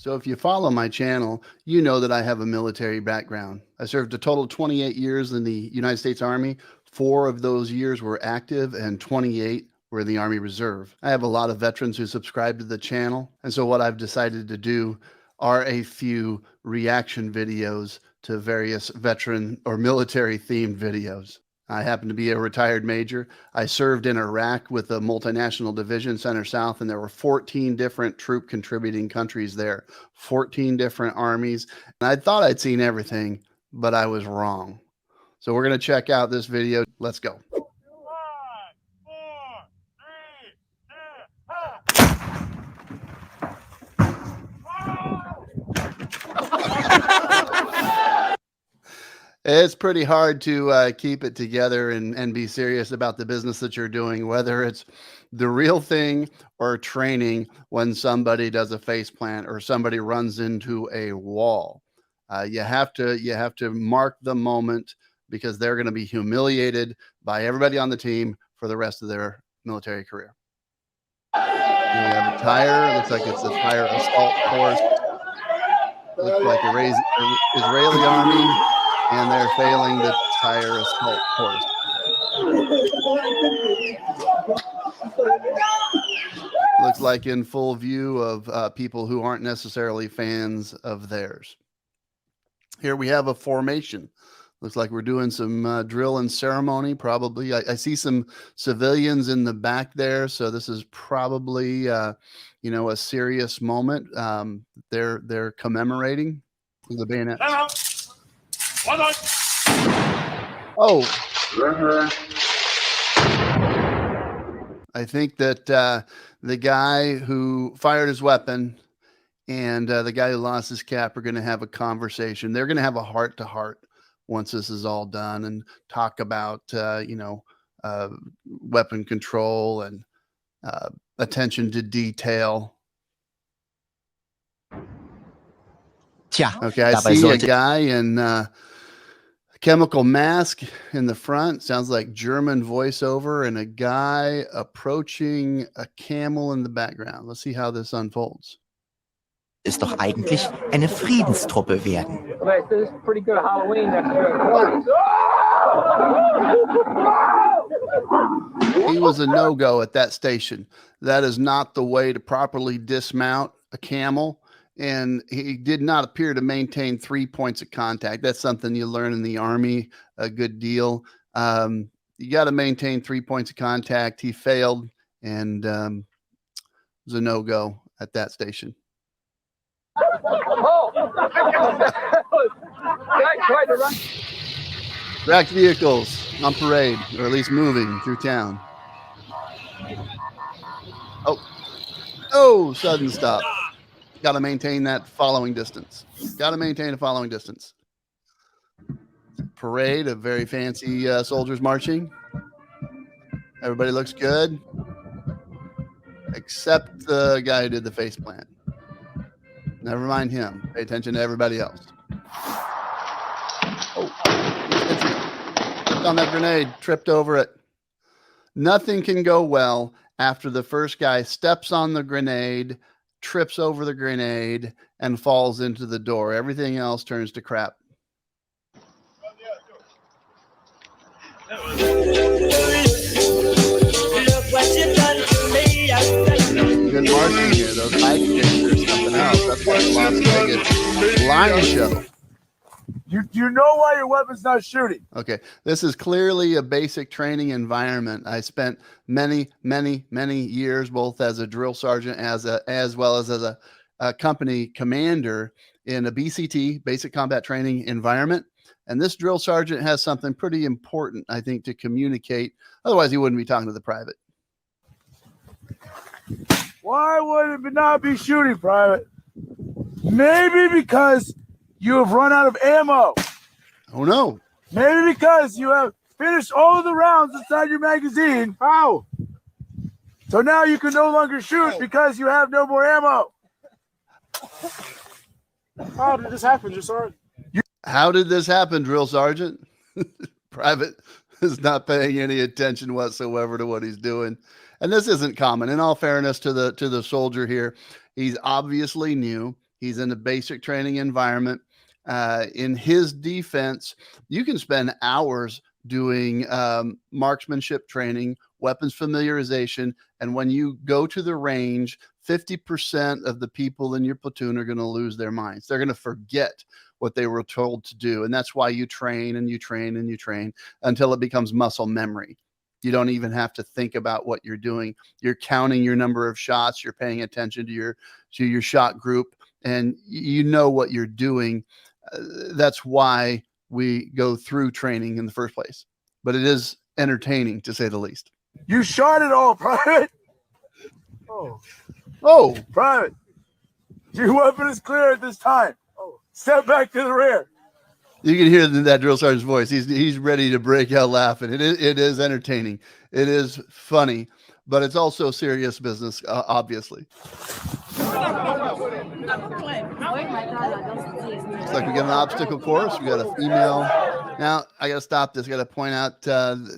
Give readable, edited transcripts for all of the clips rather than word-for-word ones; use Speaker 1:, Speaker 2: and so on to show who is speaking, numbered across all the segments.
Speaker 1: So if you follow my channel, you know that I have a military background. I served a total of 28 years in the United States Army. 4 of those years were active and 28 were in the Army Reserve. I have a lot of veterans who subscribe to the channel. And so what I've decided to do are a few reaction videos to various veteran or military themed videos. I happen to be a retired major. I served in Iraq with a multinational division, Center South, and there were 14 different troop contributing countries there, 14 different armies. And I thought I'd seen everything, but I was wrong. So we're going to check out this video. Let's go. It's pretty hard to keep it together and be serious about the business that you're doing, whether it's the real thing or training when somebody does a face plant or somebody runs into a wall. You have to mark the moment because they're going to be humiliated by everybody on the team for the rest of their military career. Here we have a tire. It looks like it's a tire assault force. Looks like Israeli army. And they're failing the tire assault course. Looks like in full view of people who aren't necessarily fans of theirs. Here we have a formation. Looks like we're doing some drill and ceremony, probably. I see some civilians in the back there, so this is probably, a serious moment. They're commemorating the bayonet. Oh, I think that the guy who fired his weapon and the guy who lost his cap are going to have a conversation. They're going to have a heart-to-heart once this is all done and talk about, weapon control and attention to detail. Okay, I see a guy in chemical mask in the front. Sounds like German voiceover and a guy approaching a camel in the background. Let's see how this unfolds.
Speaker 2: Ist doch eigentlich eine Friedenstruppe werden.
Speaker 3: This is pretty good Halloween next year.
Speaker 1: He was a no-go at that station. That is not the way to properly dismount a camel. And he did not appear to maintain 3 points of contact. That's something you learn in the Army a good deal. You got to maintain 3 points of contact. He failed and was a no-go at that station. Tracked vehicles on parade, or at least moving through town. Oh, sudden stop. Got to maintain that following distance. Got to maintain a following distance. Parade of very fancy soldiers marching. Everybody looks good, except the guy who did the face plant. Never mind him. Pay attention to everybody else. Oh, tripped on that grenade, tripped over it. Nothing can go well after the first guy steps on the grenade, trips over the grenade, and falls into the door. Everything else turns to crap. Good marching here. Those light sticks are something else. That's like a Las Vegas line show.
Speaker 4: You know why your weapon's not shooting.
Speaker 1: Okay, this is clearly a basic training environment. I spent many years both as a drill sergeant as well as a company commander in a BCT, basic combat training environment. And this drill sergeant has something pretty important, I think, to communicate. Otherwise, he wouldn't be talking to the private.
Speaker 4: Why would it not be shooting, Private? Maybe because you have run out of ammo.
Speaker 1: Oh, no.
Speaker 4: Maybe because you have finished all of the rounds inside your magazine. How? So now you can no longer shoot because you have no more ammo. How did this happen, Drill Sergeant?
Speaker 1: How did this happen, Drill Sergeant? Private is not paying any attention whatsoever to what he's doing. And this isn't common. In all fairness to the soldier here, he's obviously new. He's in a basic training environment. In his defense, you can spend hours doing marksmanship training, weapons familiarization. And when you go to the range, 50% of the people in your platoon are going to lose their minds. They're going to forget what they were told to do. And that's why you train and you train and you train until it becomes muscle memory. You don't even have to think about what you're doing. You're counting your number of shots. You're paying attention to your shot group, and you know what you're doing. That's why we go through training in the first place. But it is entertaining, to say the least.
Speaker 4: You shot it all, Private.
Speaker 1: Oh,
Speaker 4: Private. Your weapon is clear at this time. Step back to the rear.
Speaker 1: you can hear that drill sergeant's voice. He's ready to break out laughing. It is entertaining. It is funny, but it's also serious business, obviously. Looks like we got an obstacle course. We got a female. Now, I got to stop this. I got to point out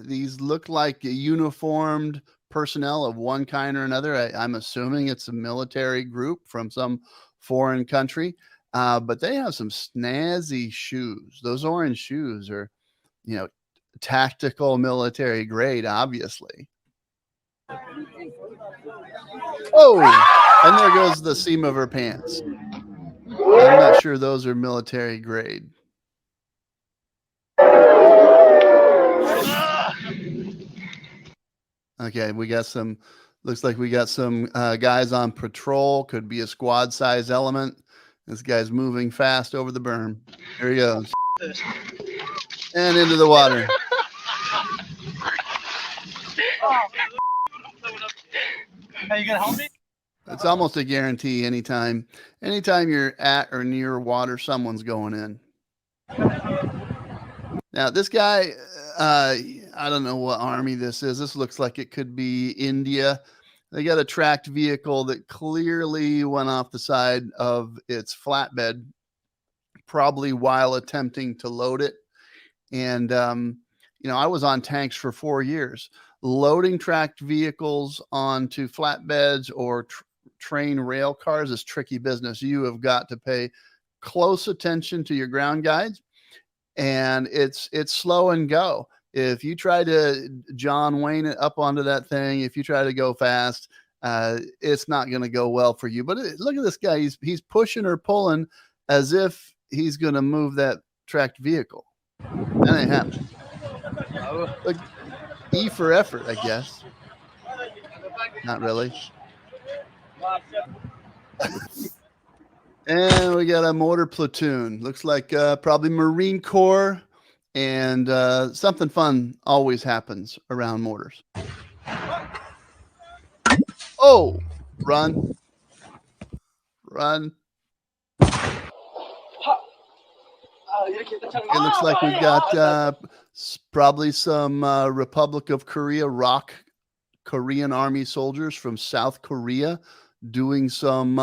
Speaker 1: these look like uniformed personnel of one kind or another. I'm assuming it's a military group from some foreign country. But they have some snazzy shoes. Those orange shoes are, tactical military grade, obviously. Oh, and there goes the seam of her pants. I'm not sure those are military grade. Okay, looks like we got some guys on patrol. Could be a squad size element. This guy's moving fast over the berm. Here he goes. And into the water.
Speaker 3: Are you gonna help me?
Speaker 1: It's almost a guarantee anytime you're at or near water, someone's going in. Now, this guy, I don't know what army this is. This looks like it could be India. They got a tracked vehicle that clearly went off the side of its flatbed, probably while attempting to load it. And, I was on tanks for 4 years. Loading tracked vehicles onto flatbeds or train rail cars is tricky business. You have got to pay close attention to your ground guides, and it's slow and go. If you try to John Wayne it up onto that thing, if you try to go fast, it's not going to go well for you. But look at this guy. He's pushing or pulling as if he's going to move that tracked vehicle. That ain't happening. Look, E for effort, I guess. Not really. And we got a mortar platoon. Looks like probably Marine Corps. And something fun always happens around mortars. Oh, run. It looks like we've got probably some Republic of Korea Korean Army soldiers from South Korea doing some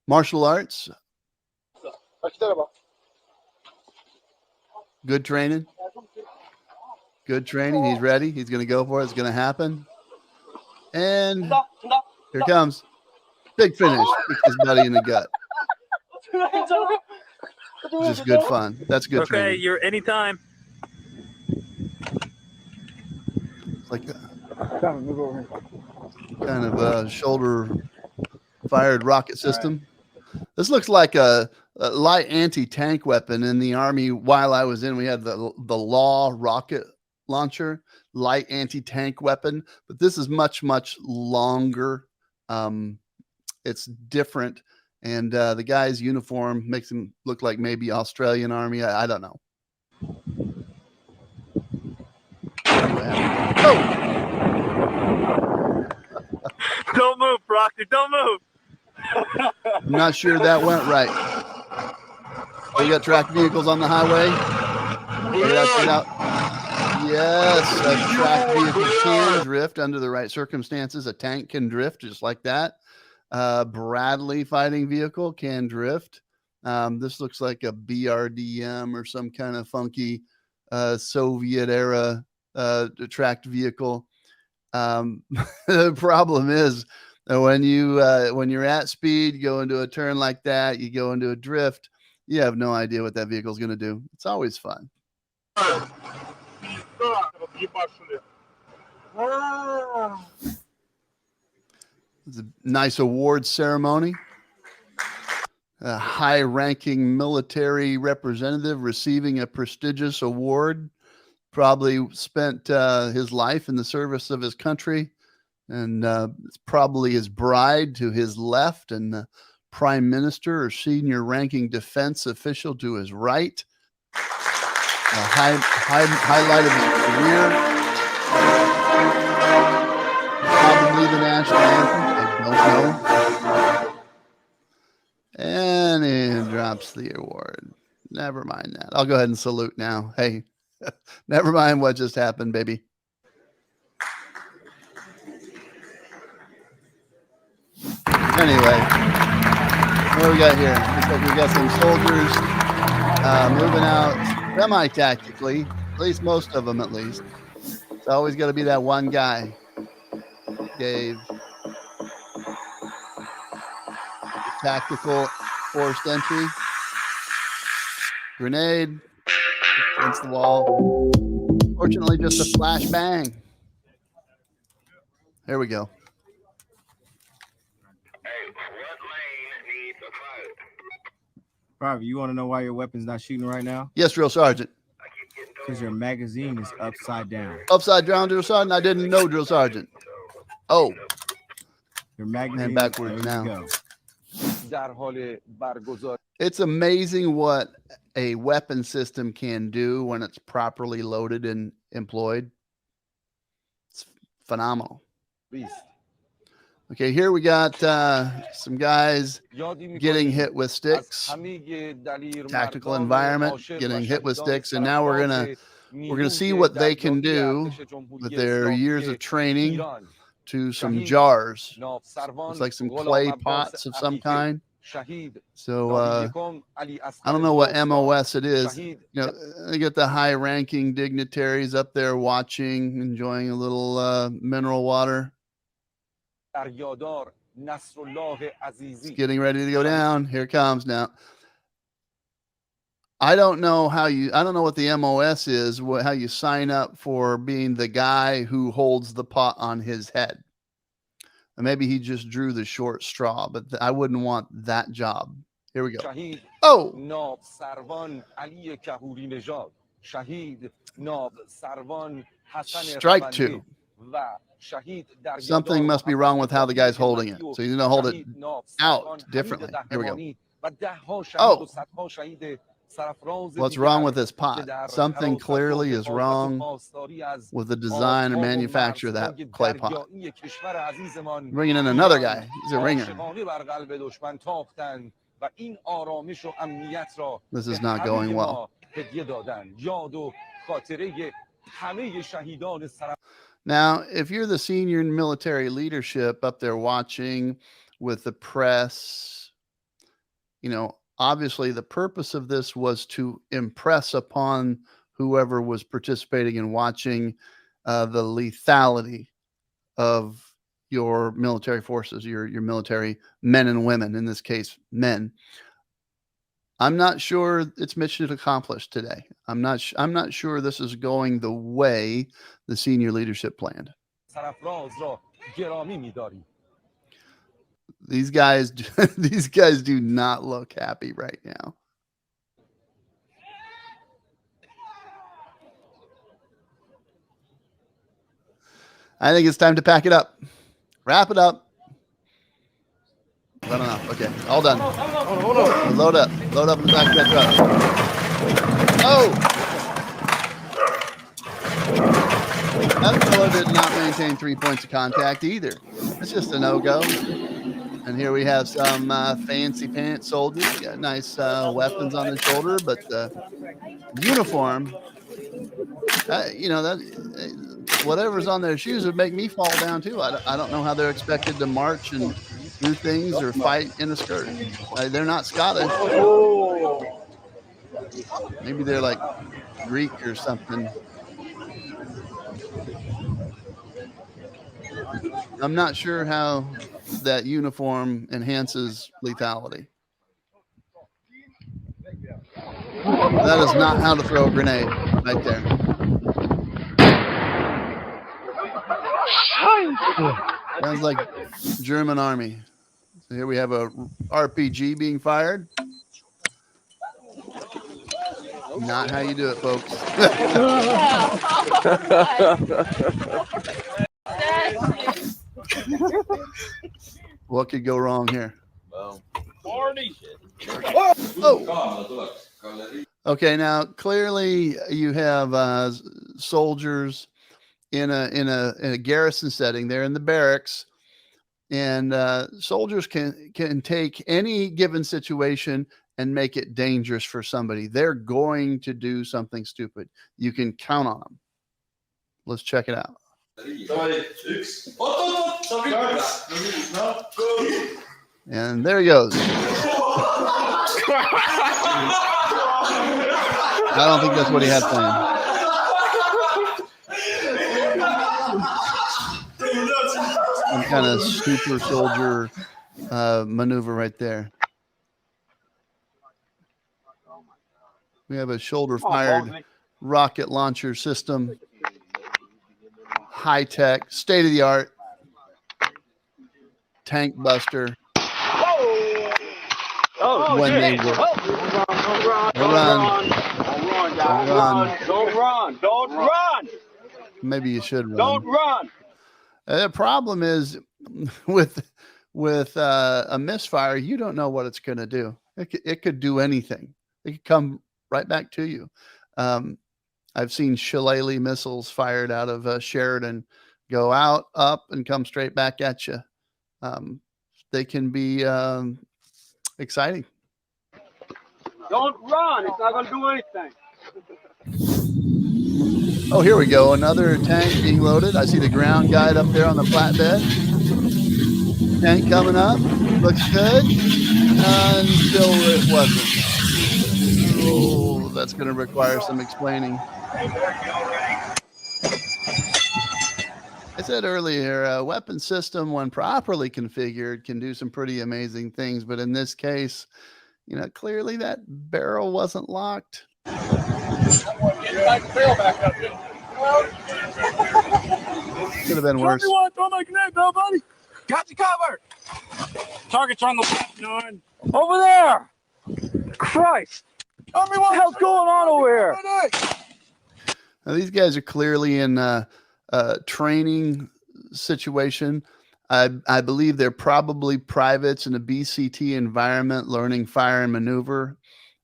Speaker 1: martial arts. Good training. He's ready. He's going to go for it. It's going to happen. And here comes. Big finish. Kicks his buddy in the gut. Just good fun. That's good training.
Speaker 3: Okay, you're anytime.
Speaker 1: It's like kind of a shoulder fired rocket system. This looks like a light anti-tank weapon in the Army. While I was in, we had the Law rocket launcher, light anti-tank weapon, but this is much, much longer. It's different. And the guy's uniform makes him look like maybe Australian Army. I don't know. Oh!
Speaker 3: Don't move, Proctor. Don't move.
Speaker 1: I'm not sure that went right. We got tracked vehicles on the highway. Yes, a tracked vehicle can drift under the right circumstances. A tank can drift just like that. Bradley fighting vehicle can drift. This looks like a BRDM or some kind of funky Soviet era tracked vehicle. The problem is And when you're at speed, you go into a turn like that, you go into a drift, you have no idea what that vehicle is going to do. It's always fun. It's a nice award ceremony. A high-ranking military representative receiving a prestigious award. Probably spent his life in the service of his country, and it's probably his bride to his left, and the prime minister or senior-ranking defense official to his right. A highlight of his career. Probably the national anthem. I don't know. And he drops the award. Never mind that. I'll go ahead and salute now. Hey, never mind what just happened, baby. Anyway, what do we got here? Looks like we got some soldiers moving out semi-tactically, at least most of them at least. It's always got to be that one guy, Dave. Tactical forced entry. Grenade against the wall. Fortunately, just a flash bang. There we go.
Speaker 5: Hey, what lane needs a fight?
Speaker 6: Private, you want to know why your weapon's not shooting right now?
Speaker 1: Yes, Drill Sergeant.
Speaker 6: Because your magazine is upside down.
Speaker 1: Upside down, Drill Sergeant? I didn't know, Drill Sergeant. Oh.
Speaker 6: Your magazine
Speaker 1: And backwards now.
Speaker 6: Go.
Speaker 1: It's amazing what a weapon system can do when it's properly loaded and employed. It's phenomenal. Okay, here we got some guys getting hit with sticks. Tactical environment, getting hit with sticks, and now we're gonna see what they can do with their years of training to some jars. It's like some clay pots of some kind. So I don't know what MOS it is. You know, they get the high-ranking dignitaries up there watching, enjoying a little mineral water. It's getting ready to go down. Here it comes now. I don't know what the MOS is, how you sign up for being the guy who holds the pot on his head. And maybe he just drew the short straw, but I wouldn't want that job. Here we go. Oh! Strike two. Something must be wrong with how the guy's holding it. So he's going to hold it out differently. Here we go. Oh! What's wrong with this pot? Something clearly is wrong with the design or manufacture of that clay pot. Bringing in another guy. He's a ringer. This is not going well. Now, if you're the senior military leadership up there watching with the press, you know, obviously the purpose of this was to impress upon whoever was participating and watching the lethality of your military forces, your military men and women, in this case, men. I'm not sure it's mission accomplished today. I'm not sure this is going the way the senior leadership planned. These guys do not look happy right now. I think it's time to pack it up. Wrap it up. Not enough. Okay, all done. Hold on. Load up in the back of that truck. Oh! That fellow did not maintain 3 points of contact either. It's just a no-go. And here we have some fancy pants soldiers. Got nice weapons on their shoulder, but uniform, you know, that whatever's on their shoes would make me fall down too. I don't know how they're expected to march and do things or fight in a skirt. They're not Scottish. Maybe they're like Greek or something. I'm not sure how that uniform enhances lethality. That is not how to throw a grenade right there. Sounds like German army. So here we have a RPG being fired. Not how you do it, folks. What could go wrong here? Oh. Okay, now clearly you have soldiers in a garrison setting. They're in the barracks, and soldiers can take any given situation and make it dangerous for somebody. They're going to do something stupid. You can count on them. Let's check it out. And there he goes. I don't think that's what he had planned. Some kind of super soldier maneuver right there. We have a shoulder-fired rocket launcher system. High-tech, state-of-the-art tank buster. When they work.
Speaker 3: Don't run.
Speaker 1: Maybe you should run.
Speaker 3: Don't run.
Speaker 1: The problem is with a misfire, you don't know what it's going to do. It could do anything. It could come right back to you. I've seen shillelagh missiles fired out of Sheridan go out, up, and come straight back at you. They can be exciting.
Speaker 3: Don't run. It's not going to do anything.
Speaker 1: Oh, here we go. Another tank being loaded. I see the ground guide up there on the flatbed. Tank coming up. Looks good. Until it wasn't. Oh, that's going to require some explaining. I said earlier, a weapon system, when properly configured, can do some pretty amazing things. But in this case, clearly that barrel wasn't locked. Could have been worse.
Speaker 4: Throw my grenade, buddy. Got you covered. Target's on the left, Nine. Over there. Christ. What the hell's going on over here?
Speaker 1: Now, these guys are clearly in a training situation. I believe they're probably privates in a BCT environment, learning fire and maneuver,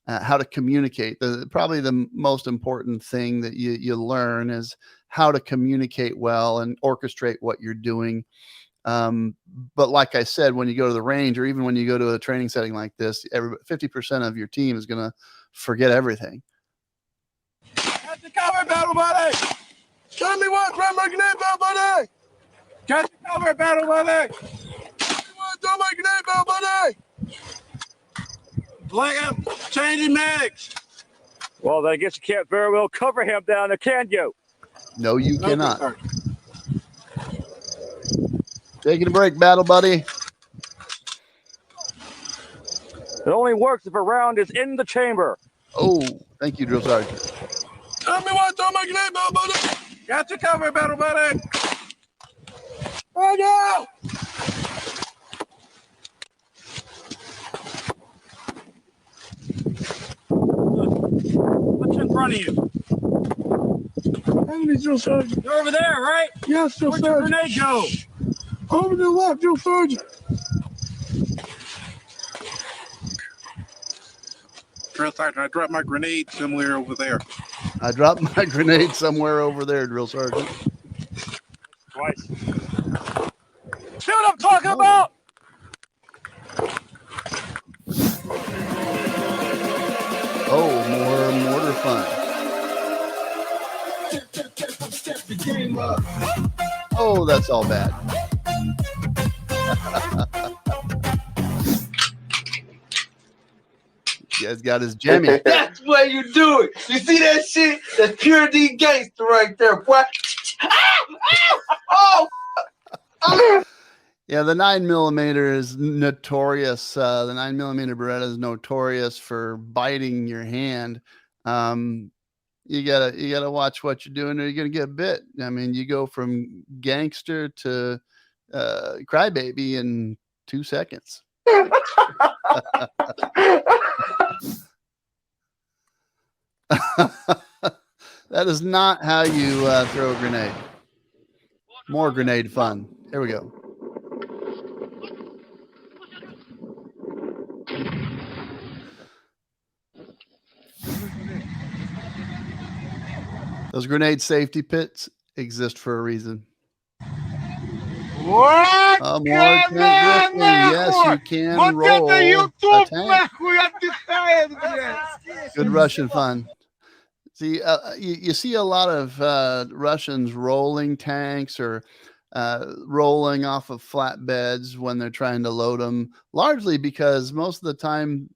Speaker 1: how to communicate. Probably the most important thing that you learn is how to communicate well and orchestrate what you're doing. But like I said, when you go to the range, or even when you go to a training setting like this, 50% of your team is going to forget everything.
Speaker 4: Got the cover, battle buddy. Tell me what, grab my grenade, battle buddy. Got the cover, battle buddy. Tell me what, throw my grenade, battle buddy. Like him, changing mags. Well, I guess you can't very well cover him down there, can you?
Speaker 1: No, you cannot. Taking a break, battle buddy.
Speaker 4: It only works if a round is in the chamber.
Speaker 1: Oh, thank you, Drill Sergeant.
Speaker 4: Tell me what, throw my grenade, battle buddy. Got your cover, battle buddy. Right now. What's in front of you? How many Drill Sergeant? You're over there, right? Yes, Drill Sergeant. Where'd your grenade go? Over to the left, Drill Sergeant.
Speaker 7: Drill Sergeant, I dropped my grenade somewhere over there.
Speaker 1: I dropped my grenade somewhere over there, Drill Sergeant.
Speaker 4: Twice. See what I'm talking about?
Speaker 1: Oh, more mortar fun. Oh, that's all bad. You guys got his jammy.
Speaker 8: That's the way you do it. You see that shit? That's pure D gangster right there, boy. Ow! Ow! Oh!
Speaker 1: Yeah, the 9mm is notorious. The 9mm Beretta is notorious for biting your hand. You gotta watch what you're doing, or you're gonna get bit. I mean, you go from gangster to crybaby in 2 seconds. That is not how you throw a grenade. More grenade fun. Here we go. Those grenade safety pits exist for a reason.
Speaker 4: What?
Speaker 1: More Griffin. Yes, you can roll a tank. Good Russian fun. See, you see a lot of Russians rolling tanks or rolling off of flatbeds when they're trying to load them, largely because most of the time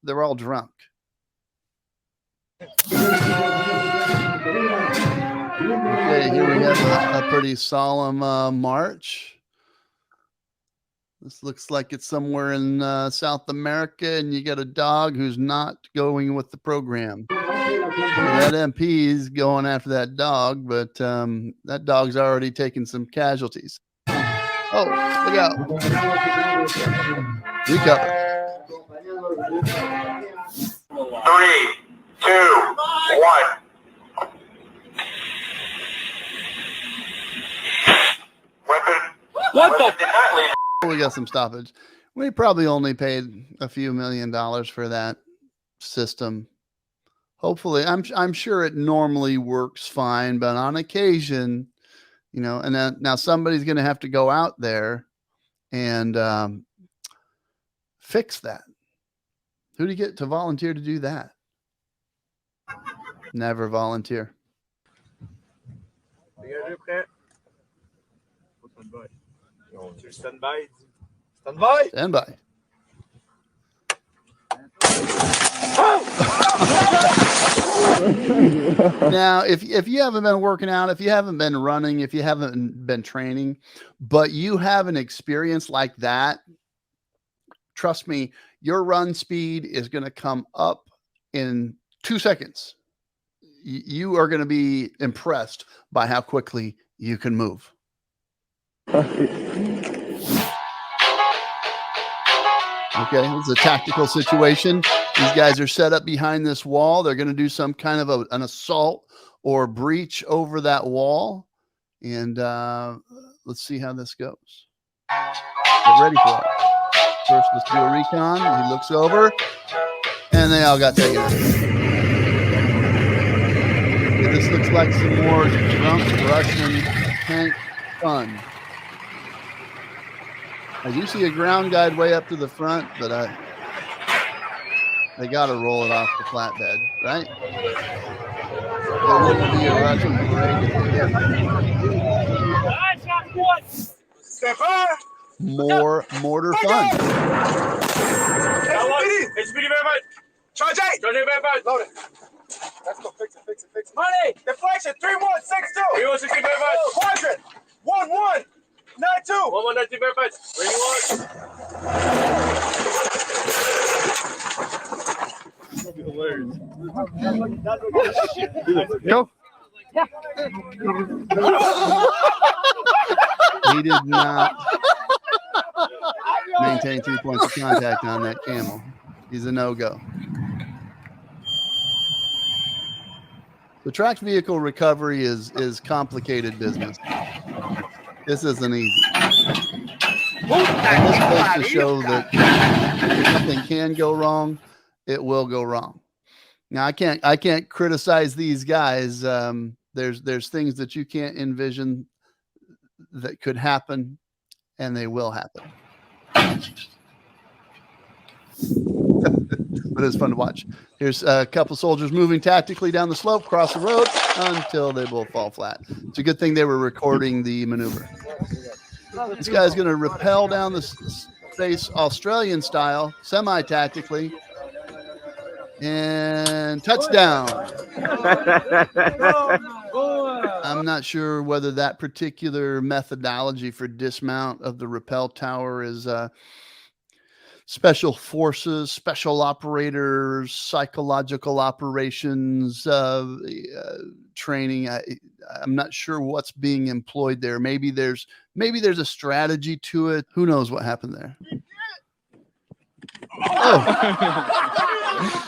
Speaker 1: they're all drunk. Okay, here we have a pretty solemn march. This looks like it's somewhere in South America, and you got a dog who's not going with the program. That MP's going after that dog, but that dog's already taken some casualties. Oh, look out. Recover.
Speaker 5: 3, 2, 1. Weapon.
Speaker 3: What the?
Speaker 5: Did not leave.
Speaker 1: We got some stoppage. We probably only paid a few $1 million for that system. Hopefully, I'm sure it normally works fine, but on occasion, you know, and then now somebody's going to have to go out there and fix that. Who do you get to volunteer to do that? Never volunteer.
Speaker 4: Stand by. Stand by.
Speaker 1: Stand by. Now, if you haven't been working out, if you haven't been running, if you haven't been training, but you have an experience like that, trust me, your run speed is going to come up in 2 seconds. You are going to be impressed by how quickly you can move. Okay, it's a tactical situation. These guys are set up behind this wall. They're going to do some kind of an assault or breach over that wall. And let's see how this goes. Get ready for it. First, let's do a recon. He looks over, and they all got taken out. Okay, this looks like some more drunk Russian tank fun. I do see a ground guide way up to the front, but they got to roll it off the flatbed, right? It wouldn't be a Russian parade if they didn't. More mortar fun.
Speaker 4: Charge 8. Load it. Let's go. Fix it. Money. Deflection. 3162. 3162. Quadrant. 1192. 1192. Verify. Where you want?
Speaker 1: Go. He did not maintain 3 points of contact on that camel. He's a no-go. The tracked vehicle recovery is complicated business. This isn't easy. And this goes to show that if something can go wrong, it will go wrong. Now, I can't criticize these guys. There's things that you can't envision that could happen, and they will happen. But it's fun to watch. Here's a couple soldiers moving tactically down the slope, cross the road until they both fall flat. It's a good thing they were recording the maneuver. This guy's going to rappel down the face Australian style, semi-tactically, and touchdown. I'm not sure whether that particular methodology for dismount of the rappel tower is special forces, special operators, psychological operations training. I'm not sure what's being employed there. Maybe there's a strategy to it. Who knows what happened there? Oh,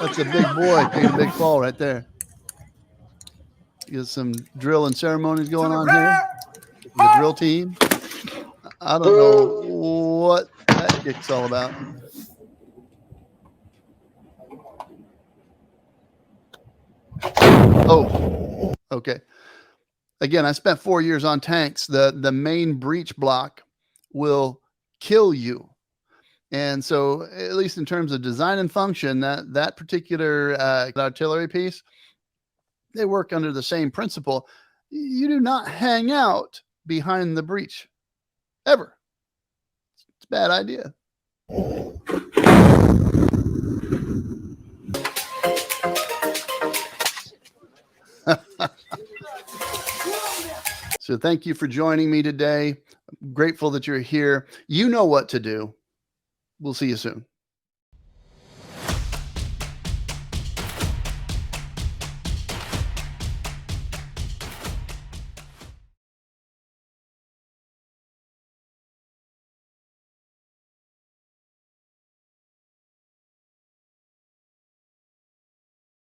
Speaker 1: that's a big boy taking a big fall right there. There's some drill and ceremonies going on here. The drill team. I don't know what that kick's all about. Oh, okay. Again, I spent 4 years on tanks. The main breech block will kill you. And so, at least in terms of design and function, that particular artillery piece, they work under the same principle. You do not hang out behind the breech ever. It's a bad idea. So thank you for joining me today. I'm grateful that you're here. You know what to do. We'll see you soon.